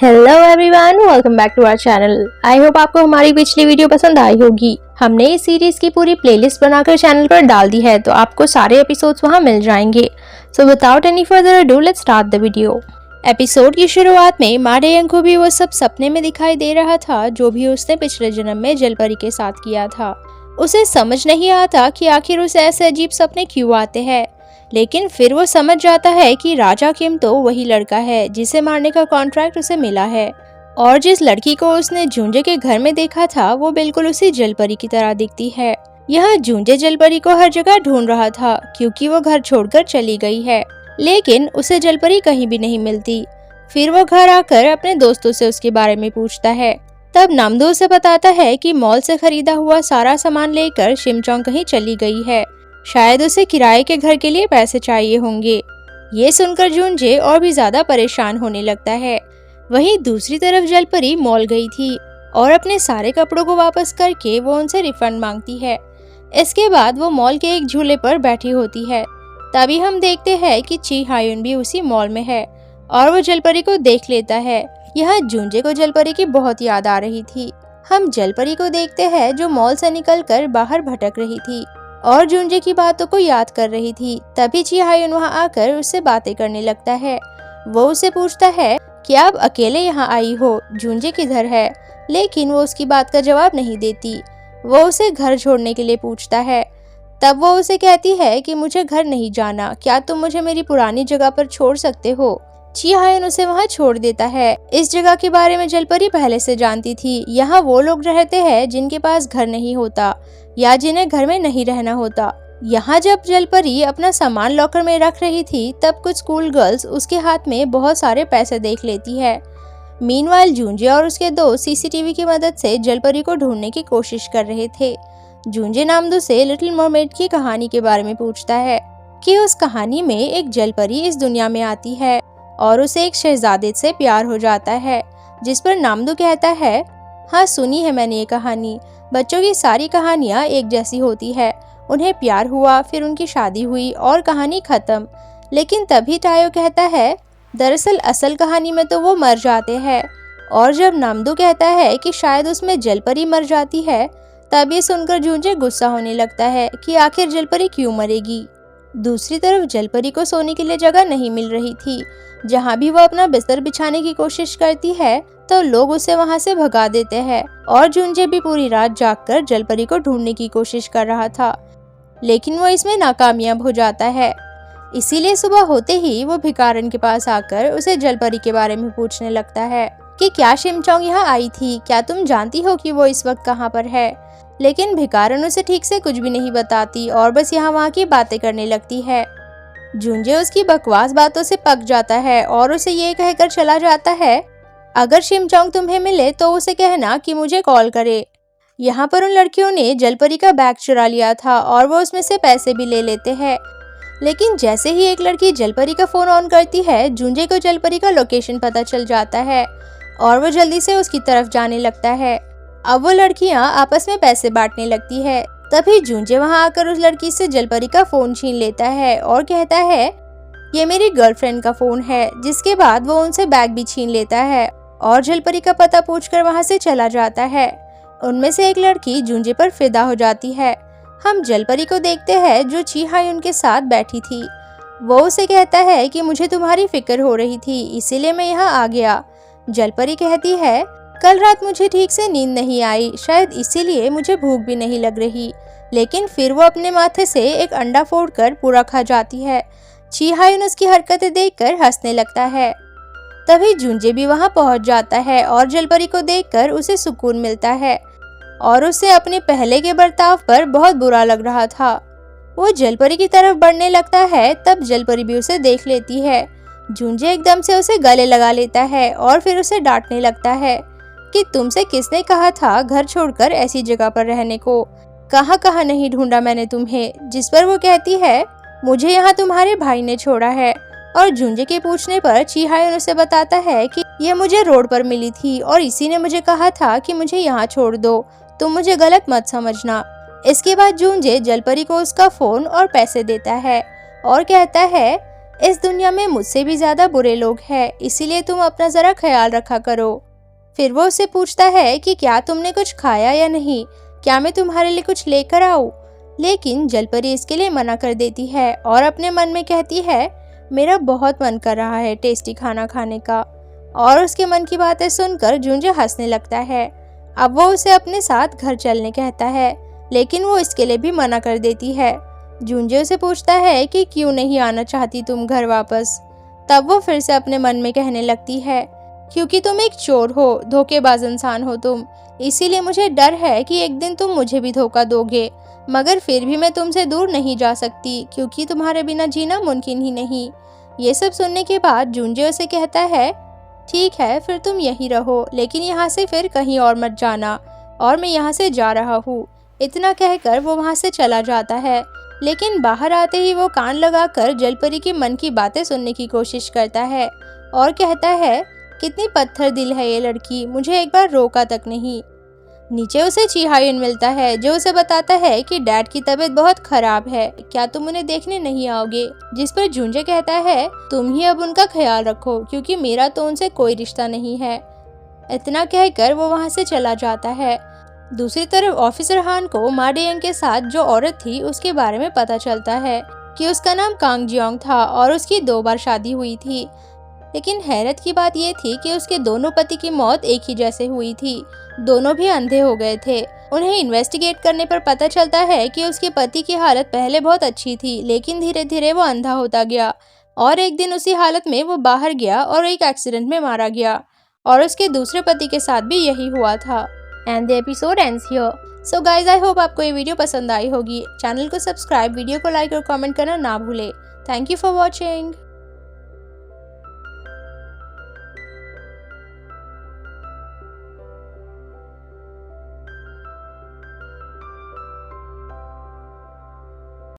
Hello everyone, welcome back to our channel. I hope आपको हमारी पिछली वीडियो पसंद आई होगी। हमने इस सीरीज की पूरी प्लेलिस्ट बनाकर चैनल पर डाल दी है, तो आपको सारे एपिसोड्स वहां मिल जाएंगे। So without any further ado, let's start the video. Episode की शुरुआत में माडेयंग को भी वो सब सपने में दिखाई दे रहा था जो भी उसने पिछले जन्म में जलपरी के साथ किया था। उसे समझ नहीं आता कि आखिर उसे ऐसे अजीब सपने क्यों आते हैं, लेकिन फिर वो समझ जाता है कि राजा किम तो वही लड़का है जिसे मारने का कॉन्ट्रैक्ट उसे मिला है, और जिस लड़की को उसने जूंजे के घर में देखा था वो बिल्कुल उसी जलपरी की तरह दिखती है। यह जूंजे जलपरी को हर जगह ढूंढ रहा था क्योंकि वो घर छोड़कर चली गई है, लेकिन उसे जलपरी कहीं भी नहीं मिलती। फिर वो घर आकर अपने दोस्तों से उसके बारे में पूछता है। तब नामदो उसे बताता है कि मॉल से खरीदा हुआ सारा सामान लेकर शिमचोंग कहीं चली गई है, शायद उसे किराए के घर के लिए पैसे चाहिए होंगे। ये सुनकर जूंजे और भी ज्यादा परेशान होने लगता है। वहीं दूसरी तरफ जलपरी मॉल गई थी और अपने सारे कपड़ों को वापस करके वो उनसे रिफंड मांगती है। इसके बाद वो मॉल के एक झूले पर बैठी होती है। तभी हम देखते हैं कि ची हायुन भी उसी मॉल में है और वो जलपरी को देख लेता है। यह जूंजे को जलपरी की बहुत याद आ रही थी। हम जलपरी को देखते हैं जो मॉल से निकलकर बाहर भटक रही थी और जूंजे की बातों को याद कर रही थी। तभी ची हायुन वहाँ आकर उससे बातें करने लगता है। वो उसे पूछता है कि आप अकेले यहाँ आई हो, जूंजे किधर है, लेकिन वो उसकी बात का जवाब नहीं देती। वो उसे घर छोड़ने के लिए पूछता है। तब वो उसे कहती है कि मुझे घर नहीं जाना, क्या तुम मुझे मेरी पुरानी जगह पर छोड़ सकते हो। ची हायुन उसे वहाँ छोड़ देता है। इस जगह के बारे में जलपरी पहले से जानती थी। यहाँ वो लोग रहते हैं जिनके पास घर नहीं होता या जिन्हें घर में नहीं रहना होता। यहाँ जब जलपरी अपना सामान लॉकर में रख रही थी तब कुछ स्कूल गर्ल्स उसके हाथ में बहुत सारे पैसे देख लेती है। मीनवाइल जूंजे और उसके दोस्त सीसीटीवी की मदद से जलपरी को ढूंढने की कोशिश कर रहे थे। जूंजे नामदो से लिटिल मरमेड की कहानी के बारे में पूछता है कि उस कहानी में एक जलपरी इस दुनिया में आती है और उसे एक शहजादे से प्यार हो जाता है, जिस पर नामदो कहता है, हाँ सुनी है मैंने ये कहानी। बच्चों की सारी कहानियाँ एक जैसी होती है। उन्हें प्यार हुआ, फिर उनकी शादी हुई और कहानी खत्म। लेकिन तभी टायो कहता है, दरअसल असल कहानी में तो वो मर जाते हैं। और जब नामदो कहता है कि शायद उसमें जलपरी मर जाती है, तब ये सुनकर जूंजे गुस्सा होने लगता है कि आखिर जलपरी क्यों मरेगी। दूसरी तरफ जलपरी को सोने के लिए जगह नहीं मिल रही थी। जहाँ भी वो अपना बिस्तर बिछाने की कोशिश करती है तो लोग उसे वहाँ से भगा देते हैं, और जूंजे भी पूरी रात जागकर जलपरी को ढूंढने की कोशिश कर रहा था, लेकिन वो इसमें नाकामयाब हो जाता है। इसीलिए सुबह होते ही वो भिखारन के पास आकर उसे जलपरी के बारे में पूछने लगता है कि क्या शिमचोंग यहाँ आई थी, क्या तुम जानती हो कि वो इस वक्त कहाँ पर है। लेकिन भिखारन उसे ठीक से कुछ भी नहीं बताती और बस यहाँ वहाँ की बातें करने लगती है। जूंजे उसकी बकवास बातों से पक जाता है और उसे ये कहकर चला जाता है, अगर शिमचोंग तुम्हें मिले तो उसे कहना कि मुझे कॉल करे। यहाँ पर उन लड़कियों ने जलपरी का बैग चुरा लिया था और वो उसमें से पैसे भी ले लेते हैं। लेकिन जैसे ही एक लड़की जलपरी का फोन ऑन करती है, जूंजे को जलपरी का लोकेशन पता चल जाता है और वो जल्दी से उसकी तरफ जाने लगता है। अब वो लड़कियाँ आपस में पैसे बांटने लगती है। तभी जूंजे वहाँ आकर उस लड़की से जलपरी का फोन छीन लेता है और कहता है, ये मेरी गर्लफ्रेंड का फोन है। जिसके बाद वो उनसे बैग भी छीन लेता है और जलपरी का पता पूछकर वहाँ से चला जाता है। उनमें से एक लड़की जूंजे पर फिदा हो जाती है। हम जलपरी को देखते हैं जो ची हायुन के साथ बैठी थी। वो उसे कहता है कि मुझे तुम्हारी फिक्र हो रही थी, इसीलिए मैं यहाँ आ गया। जलपरी कहती है, कल रात मुझे ठीक से नींद नहीं आई, शायद इसीलिए मुझे भूख भी नहीं लग रही। लेकिन फिर वो अपने माथे से एक अंडा फोड़कर पूरा खा जाती है। ची हायुन उसकी हरकतें देखकर हंसने लगता है। तभी जूंजे भी वहां पहुंच जाता है और जलपरी को देखकर उसे सुकून मिलता है और उसे अपने पहले के बर्ताव पर बहुत बुरा लग रहा था। वो जलपरी की तरफ बढ़ने लगता है, तब जलपरी भी उसे देख लेती है। जूंजे एकदम से उसे गले लगा लेता है और फिर उसे डांटने लगता है कि तुमसे किसने कहा था घर छोड़कर ऐसी जगह पर रहने को, कहाँ कहाँ नहीं ढूंढा मैंने तुम्हें। जिस पर वो कहती है, मुझे यहाँ तुम्हारे भाई ने छोड़ा है। और जूंजे के पूछने पर ची हायुन उसे बताता है कि ये मुझे रोड पर मिली थी और इसी ने मुझे कहा था कि मुझे यहाँ छोड़ दो, तुम मुझे गलत मत समझना। इसके बाद जूंजे जलपरी को उसका फोन और पैसे देता है और कहता है, इस दुनिया में मुझसे भी ज्यादा बुरे लोग हैं, इसीलिए तुम अपना जरा ख्याल रखा करो। फिर वो उससे पूछता है कि क्या तुमने कुछ खाया या नहीं, क्या मैं तुम्हारे लिए कुछ लेकर आऊं? लेकिन जलपरी इसके लिए मना कर देती है और अपने मन में कहती है, मेरा बहुत मन कर रहा है टेस्टी खाना खाने का। और उसके मन की बातें सुनकर झुंझे हंसने लगता है। अब वो उसे अपने साथ घर चलने कहता है, लेकिन वो इसके लिए भी मना कर देती है। झुंझे उसे पूछता है कि क्यों नहीं आना चाहती तुम घर वापस। तब वो फिर से अपने मन में कहने लगती है, क्योंकि तुम एक चोर हो, धोखेबाज इंसान हो तुम, इसीलिए मुझे डर है कि एक दिन तुम मुझे भी धोखा दोगे। मगर फिर भी मैं तुमसे दूर नहीं जा सकती, क्योंकि तुम्हारे बिना जीना मुमकिन ही नहीं। ये सब सुनने के बाद झुंझे उसे कहता है, ठीक है फिर तुम यहीं रहो, लेकिन यहाँ से फिर कहीं और मत जाना, और मैं यहाँ से जा रहा हूँ। इतना कहकर वो वहाँ से चला जाता है। लेकिन बाहर आते ही वो कान लगाकर जलपरी के मन की बातें सुनने की कोशिश करता है और कहता है, कितनी पत्थर दिल है ये लड़की, मुझे एक बार रोका तक नहीं। नीचे उसे चिहायुन मिलता है जो उसे बताता है कि डैड की तबीयत बहुत खराब है, क्या तुम उन्हें देखने नहीं आओगे? जिस पर झुंझे कहता है, तुम ही अब उनका ख्याल रखो, क्योंकि मेरा तो उनसे कोई रिश्ता नहीं है। इतना कहकर वो वहाँ से चला जाता है। दूसरी तरफ ऑफिसर हान को मा डेयंग के साथ जो औरत थी उसके बारे में पता चलता है कि उसका नाम कांग जियोंग था और उसकी 2 बार शादी हुई थी। लेकिन हैरत की बात यह थी कि उसके दोनों पति की मौत एक ही जैसे हुई थी, दोनों भी अंधे हो गए थे। उन्हें इन्वेस्टिगेट करने पर पता चलता है कि उसके पति की हालत पहले बहुत अच्छी थी, लेकिन धीरे धीरे वो अंधा होता गया और एक दिन उसी हालत में वो बाहर गया और एक एक्सीडेंट में मारा गया। और उसके दूसरे पति के साथ भी यही हुआ था। And the episode ends here. So guys, I hope आपको ये वीडियो पसंद आई होगी। चैनल को सब्सक्राइब, वीडियो को लाइक और कमेंट करना ना भूले। Thank you for watching.